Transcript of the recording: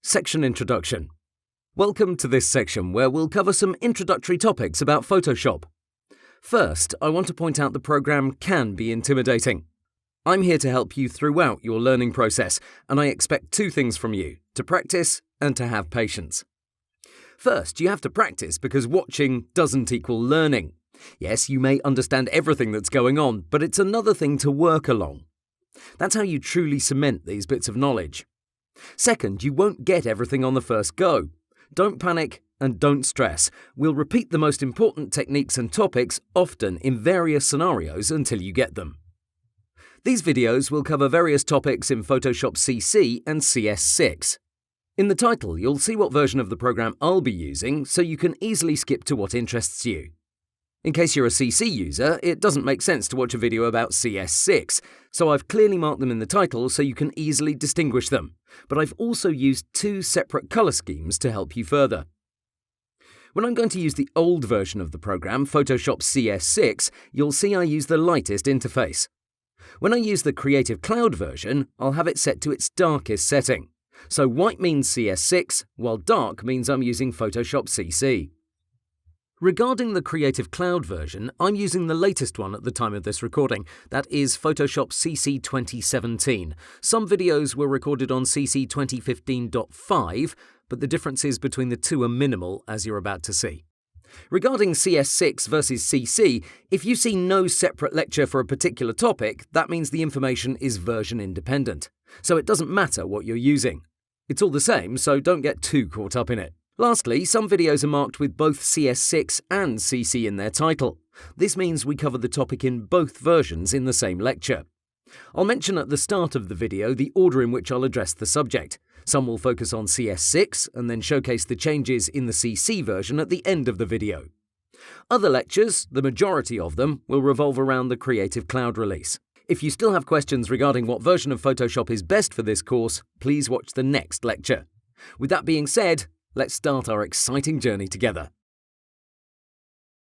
Section Introduction. Welcome to this section where we'll cover some introductory topics about Photoshop. First, I want to point out the program can be intimidating. I'm here to help you throughout your learning process, and I expect two things from you: to practice and to have patience. First, you have to practice because watching doesn't equal learning. Yes, you may understand everything that's going on, but it's another thing to work along. That's how you truly cement these bits of knowledge. Second, you won't get everything on the first go. Don't panic and don't stress. We'll repeat the most important techniques and topics often in various scenarios until you get them. These videos will cover various topics in Photoshop CC and CS6. In the title, you'll see what version of the program I'll be using, so you can easily skip to what interests you. In case you're a CC user, it doesn't make sense to watch a video about CS6, so I've clearly marked them in the title so you can easily distinguish them. But I've also used two separate colour schemes to help you further. When I'm going to use the old version of the program, Photoshop CS6, you'll see I use the lightest interface. When I use the Creative Cloud version, I'll have it set to its darkest setting. So white means CS6, while dark means I'm using Photoshop CC. Regarding the Creative Cloud version, I'm using the latest one at the time of this recording. That is Photoshop CC 2017. Some videos were recorded on CC 2015.5, but the differences between the two are minimal, as you're about to see. Regarding CS6 versus CC, if you see no separate lecture for a particular topic, that means the information is version independent. So it doesn't matter what you're using. It's all the same, so don't get too caught up in it. Lastly, some videos are marked with both CS6 and CC in their title. This means we cover the topic in both versions in the same lecture. I'll mention at the start of the video the order in which I'll address the subject. Some will focus on CS6 and then showcase the changes in the CC version at the end of the video. Other lectures, the majority of them, will revolve around the Creative Cloud release. If you still have questions regarding what version of Photoshop is best for this course, please watch the next lecture. With that being said, let's start our exciting journey together.